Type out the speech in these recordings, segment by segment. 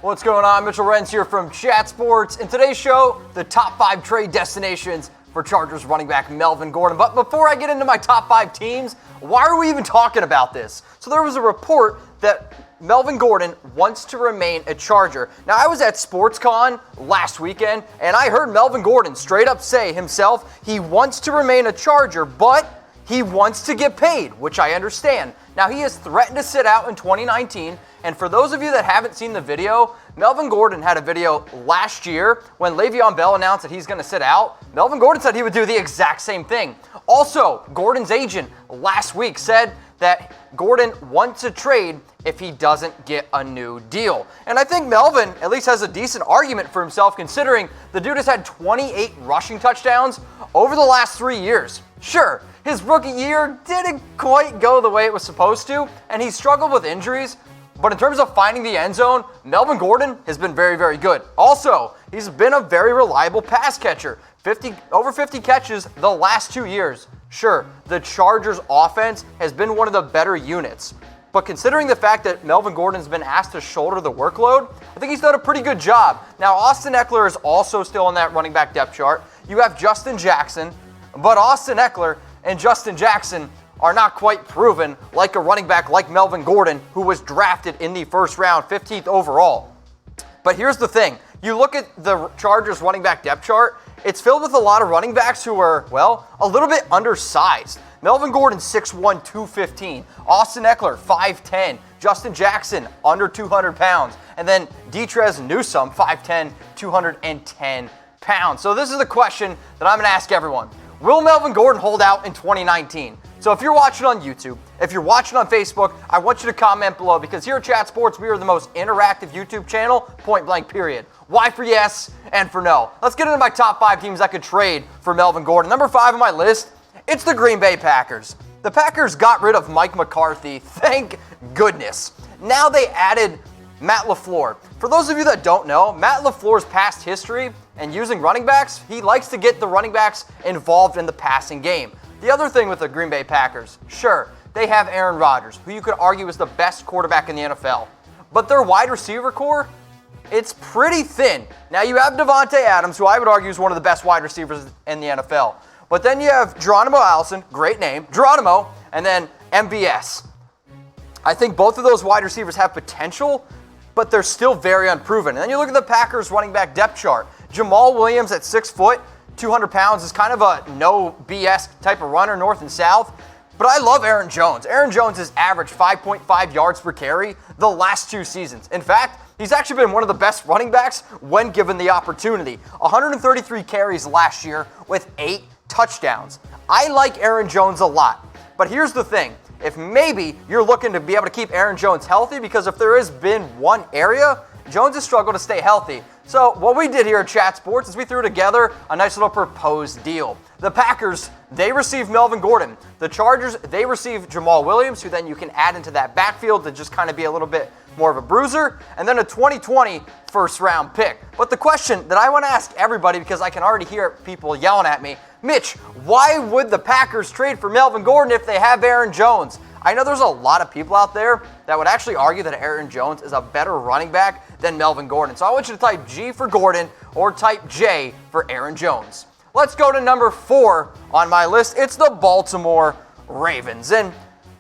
What's going on? Mitchell Renz here from Chat Sports. In today's show, the top 5 trade destinations for Chargers running back Melvin Gordon. But before I get into my top 5 teams, why are we even talking about this? So there was a report that Melvin Gordon wants to remain a Charger. Now, I was at SportsCon last weekend, and I heard Melvin Gordon straight up say himself he wants to remain a Charger, but he wants to get paid, which I understand. Now, he has threatened to sit out in 2019, and for those of you that haven't seen the video, Melvin Gordon had a video last year when Le'Veon Bell announced that he's going to sit out. Melvin Gordon said he would do the exact same thing. Also, Gordon's agent last week said that Gordon wants a trade if he doesn't get a new deal. And I think Melvin at least has a decent argument for himself, considering the dude has had 28 rushing touchdowns over the last 3 years. Sure, his rookie year didn't quite go the way it was supposed to, and he struggled with injuries, but in terms of finding the end zone, Melvin Gordon has been very, very good. Also, he's been a very reliable pass catcher. Over 50 catches the last 2 years. Sure, the Chargers offense has been one of the better units, but considering the fact that Melvin Gordon's been asked to shoulder the workload, I think he's done a pretty good job. Now, Austin Ekeler is also still on that running back depth chart. You have Justin Jackson, but Austin Ekeler and Justin Jackson are not quite proven like a running back like Melvin Gordon, who was drafted in the first round, 15th overall. But here's the thing. You look at the Chargers running back depth chart, it's filled with a lot of running backs who are, well, a little bit undersized. Melvin Gordon, 6'1", 215. Austin Ekeler, 5'10". Justin Jackson, under 200 pounds. And then Detrez Newsome, 5'10", 210 pounds. So this is the question that I'm going to ask everyone. Will Melvin Gordon hold out in 2019? So if you're watching on YouTube, if you're watching on Facebook, I want you to comment below, because here at Chat Sports, we are the most interactive YouTube channel, point blank period. Why for yes and for no? Let's get into my top 5 teams that could trade for Melvin Gordon. Number 5 on my list, it's the Green Bay Packers. The Packers got rid of Mike McCarthy, thank goodness. Now they added Matt LaFleur. For those of you that don't know, Matt LaFleur's past history and using running backs, he likes to get the running backs involved in the passing game. The other thing with the Green Bay Packers, sure, they have Aaron Rodgers, who you could argue is the best quarterback in the NFL. But their wide receiver core, it's pretty thin. Now you have Devontae Adams, who I would argue is one of the best wide receivers in the NFL. But then you have Geronimo Allison, great name, Geronimo, and then MBS. I think both of those wide receivers have potential, but they're still very unproven. And then you look at the Packers running back depth chart. Jamal Williams at 6 foot, 200 pounds is kind of a no BS type of runner, north and south. But I love Aaron Jones. Aaron Jones has averaged 5.5 yards per carry the last 2 seasons. In fact, he's actually been one of the best running backs when given the opportunity. 133 carries last year with 8 touchdowns. I like Aaron Jones a lot. But here's the thing. If maybe you're looking to be able to keep Aaron Jones healthy, because if there has been one area, Jones has struggled to stay healthy. So what we did here at Chat Sports is we threw together a nice little proposed deal. The Packers, they received Melvin Gordon. The Chargers, they received Jamal Williams, who then you can add into that backfield to just kind of be a little bit more of a bruiser, and then a 2020 first-round pick. But the question that I want to ask everybody, because I can already hear people yelling at me, Mitch, why would the Packers trade for Melvin Gordon if they have Aaron Jones? I know there's a lot of people out there that would actually argue that Aaron Jones is a better running back than Melvin Gordon. So I want you to type G for Gordon or type J for Aaron Jones. Let's go to number 4 on my list. It's the Baltimore Ravens. And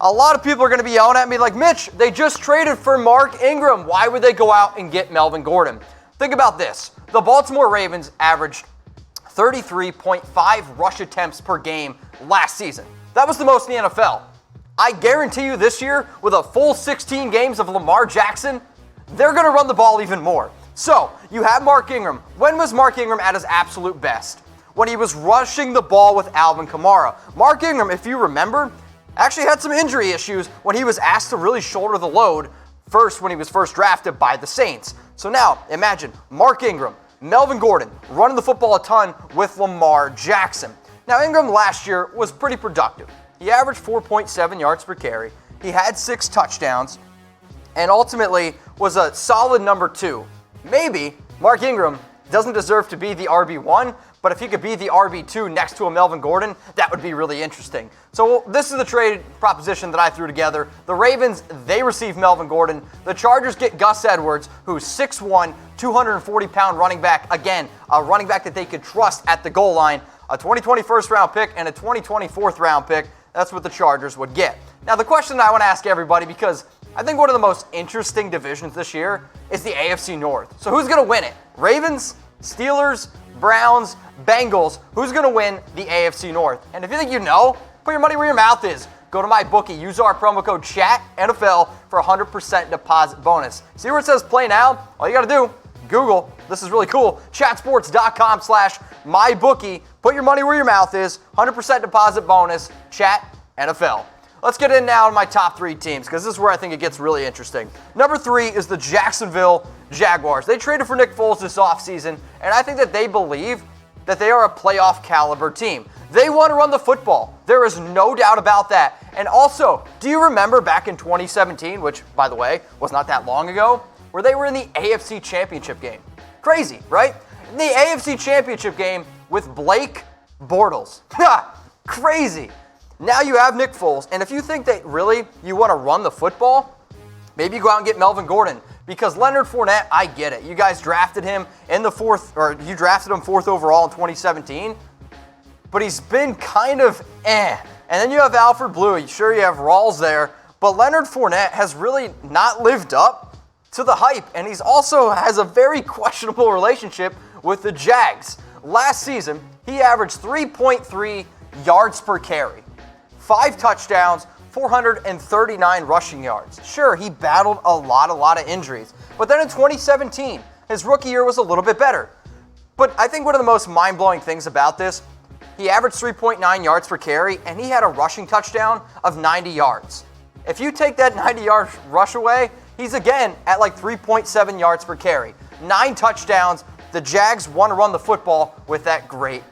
a lot of people are going to be yelling at me like, Mitch, they just traded for Mark Ingram. Why would they go out and get Melvin Gordon? Think about this. The Baltimore Ravens averaged 33.5 rush attempts per game last season. That was the most in the NFL. I guarantee you this year, with a full 16 games of Lamar Jackson, they're going to run the ball even more. So, you have Mark Ingram. When was Mark Ingram at his absolute best? When he was rushing the ball with Alvin Kamara. Mark Ingram, if you remember, actually had some injury issues when he was asked to really shoulder the load when he was first drafted by the Saints. So now, imagine Mark Ingram, Melvin Gordon, running the football a ton with Lamar Jackson. Now, Ingram last year was pretty productive. He averaged 4.7 yards per carry. He had 6 touchdowns, and ultimately was a solid number 2. Maybe Mark Ingram Doesn't deserve to be the RB1, but if he could be the RB2 next to a Melvin Gordon, that would be really interesting. So this is the trade proposition that I threw together. The Ravens, they receive Melvin Gordon. The Chargers get Gus Edwards, who's 6'1", 240-pound running back. Again, a running back that they could trust at the goal line. A 2020 first-round pick and a 2020 fourth-round pick. That's what the Chargers would get. Now, the question I want to ask everybody, because I think one of the most interesting divisions this year is the AFC North. So who's going to win it? Ravens, Steelers, Browns, Bengals. Who's going to win the AFC North? And if you think you know, put your money where your mouth is. Go to my bookie. Use our promo code CHATNFL for a 100% deposit bonus. See where it says play now? All you got to do, Google. This is really cool. Chatsports.com/mybookie. Put your money where your mouth is. 100% deposit bonus. ChatNFL. Let's get in now to my top 3 teams, because this is where I think it gets really interesting. Number 3 is the Jacksonville Jaguars. They traded for Nick Foles this offseason, and I think that they believe that they are a playoff caliber team. They want to run the football. There is no doubt about that. And also, do you remember back in 2017, which, by the way, was not that long ago, where they were in the AFC Championship game? Crazy, right? In the AFC Championship game with Blake Bortles. Crazy. Now you have Nick Foles, and if you think that really you want to run the football, maybe you go out and get Melvin Gordon, because Leonard Fournette, I get it. You guys drafted him in the 4th, or you drafted him 4th overall in 2017, but he's been kind of And then you have Alfred Blue. Sure, you have Rawls there, but Leonard Fournette has really not lived up to the hype, and he's also has a very questionable relationship with the Jags. Last season, he averaged 3.3 yards per carry. 5 touchdowns, 439 rushing yards. Sure, he battled a lot of injuries. But then in 2017, his rookie year was a little bit better. But I think one of the most mind-blowing things about this, he averaged 3.9 yards per carry, and he had a rushing touchdown of 90 yards. If you take that 90-yard rush away, he's again at like 3.7 yards per carry. 9 touchdowns. The Jags want to run the football with that great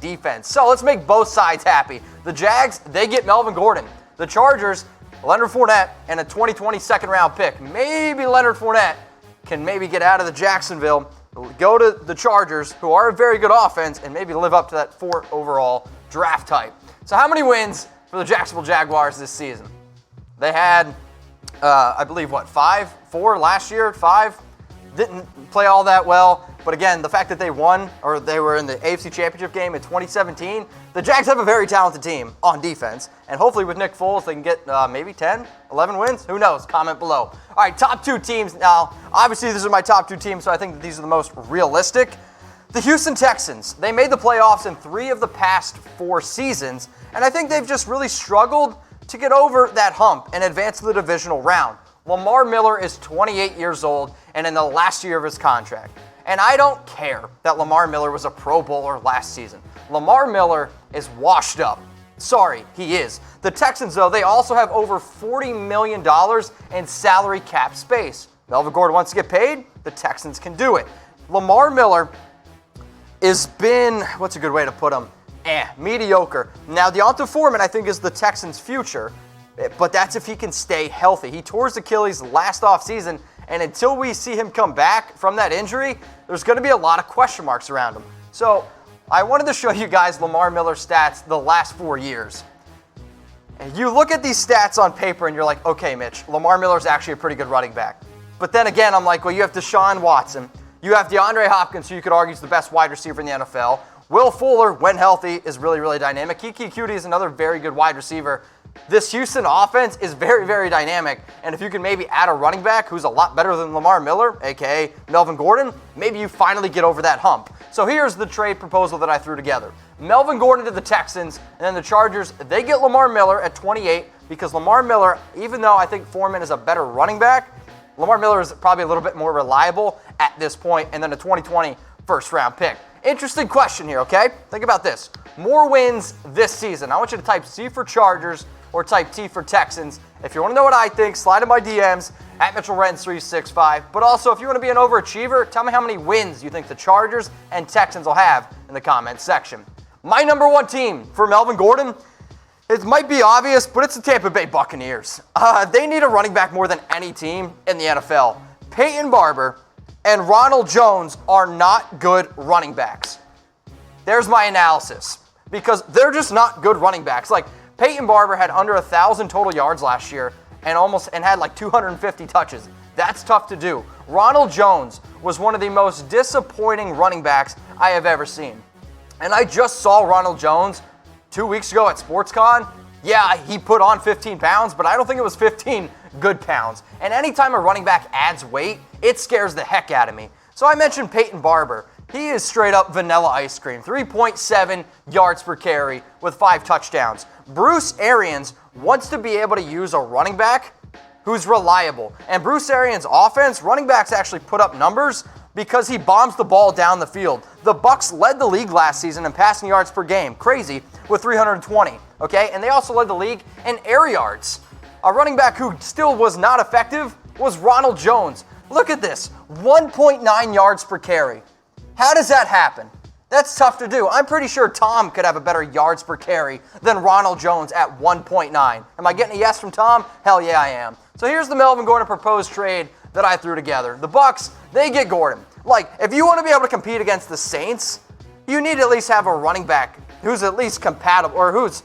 defense. So let's make both sides happy. The Jags, they get Melvin Gordon. The Chargers, Leonard Fournette, and a 2020 second-round pick. Maybe Leonard Fournette can maybe get out of the Jacksonville, go to the Chargers, who are a very good offense, and maybe live up to that 4th overall draft type. So how many wins for the Jacksonville Jaguars this season? They had, I believe, 4 last year? 5? Didn't play all that well. But again, the fact that they won, or they were in the AFC Championship game in 2017, the Jags have a very talented team on defense. And hopefully with Nick Foles, they can get maybe 10, 11 wins. Who knows? Comment below. All right, top 2 teams. Now, obviously, these are my top 2 teams, so I think that these are the most realistic. The Houston Texans, they made the playoffs in 3 of the past 4 seasons. And I think they've just really struggled to get over that hump and advance to the divisional round. Lamar Miller is 28 years old and in the last year of his contract. And I don't care that Lamar Miller was a Pro Bowler last season. Lamar Miller is washed up. Sorry, he is. The Texans, though, they also have over $40 million in salary cap space. Melvin Gordon wants to get paid. The Texans can do it. Lamar Miller has been, what's a good way to put him? Mediocre. Now, Deonta Foreman, I think, is the Texans' future, but that's if he can stay healthy. He tore his Achilles last offseason, and until we see him come back from that injury, there's going to be a lot of question marks around him. So I wanted to show you guys Lamar Miller's stats the last 4 years. And you look at these stats on paper and you're like, okay, Mitch, Lamar Miller's actually a pretty good running back. But then again, I'm like, well, you have Deshaun Watson. You have DeAndre Hopkins, who you could argue is the best wide receiver in the NFL. Will Fuller, when healthy, is really dynamic. Kiki Cutie is another very good wide receiver. This Houston offense is very dynamic, and if you can maybe add a running back who's a lot better than Lamar Miller, a.k.a. Melvin Gordon, maybe you finally get over that hump. So here's the trade proposal that I threw together. Melvin Gordon to the Texans, and then the Chargers, they get Lamar Miller at 28, because Lamar Miller, even though I think Foreman is a better running back, Lamar Miller is probably a little bit more reliable at this point, and then a 2020 first-round pick. Interesting question here, okay? Think about this. More wins this season. I want you to type C for Chargers or type T for Texans. If you want to know what I think, slide in my DMs at Mitchell Renz 365. But also, if you want to be an overachiever, tell me how many wins you think the Chargers and Texans will have in the comments section. My number 1 team for Melvin Gordon, it might be obvious, but it's the Tampa Bay Buccaneers. They need a running back more than any team in the NFL. Peyton Barber and Ronald Jones are not good running backs. There's my analysis. Because they're just not good running backs. Like, Peyton Barber had under 1,000 total yards last year and had like 250 touches. That's tough to do. Ronald Jones was one of the most disappointing running backs I have ever seen. And I just saw Ronald Jones 2 weeks ago at SportsCon. Yeah, he put on 15 pounds, but I don't think it was 15 good pounds. And anytime a running back adds weight, it scares the heck out of me. So I mentioned Peyton Barber. He is straight up vanilla ice cream. 3.7 yards per carry with 5 touchdowns. Bruce Arians wants to be able to use a running back who's reliable. And Bruce Arians' offense, running backs actually put up numbers because he bombs the ball down the field. The Bucs led the league last season in passing yards per game. Crazy, with 320. Okay, and they also led the league in air yards. A running back who still was not effective was Ronald Jones. Look at this, 1.9 yards per carry. How does that happen? That's tough to do. I'm pretty sure Tom could have a better yards per carry than Ronald Jones at 1.9. Am I getting a yes from Tom? Hell yeah, I am. So here's the Melvin Gordon proposed trade that I threw together. The Bucs, they get Gordon. Like, if you want to be able to compete against the Saints, you need to at least have a running back who's at least compatible, or who's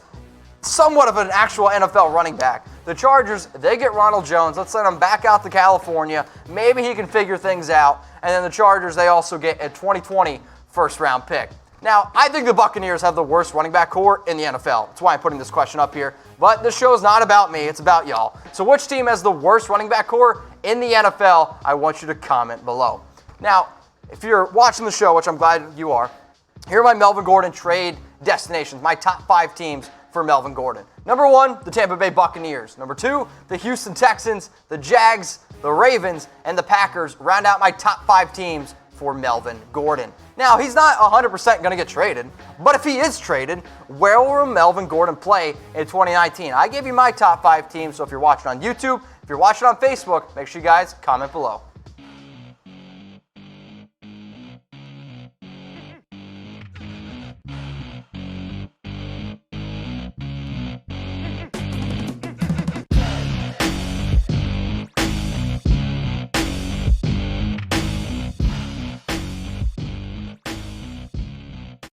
somewhat of an actual NFL running back. The Chargers, they get Ronald Jones. Let's send him back out to California. Maybe he can figure things out. And then the Chargers, they also get a 2020 first-round pick. Now, I think the Buccaneers have the worst running back core in the NFL. That's why I'm putting this question up here. But this show is not about me. It's about y'all. So which team has the worst running back core in the NFL? I want you to comment below. Now, if you're watching the show, which I'm glad you are, here are my Melvin Gordon trade destinations, my top 5 teams for Melvin Gordon. Number 1, the Tampa Bay Buccaneers. Number 2, the Houston Texans, the Jags, the Ravens, and the Packers round out my top 5 teams for Melvin Gordon. Now, he's not 100% going to get traded, but if he is traded, where will Melvin Gordon play in 2019? I gave you my top 5 teams, so if you're watching on YouTube, if you're watching on Facebook, make sure you guys comment below.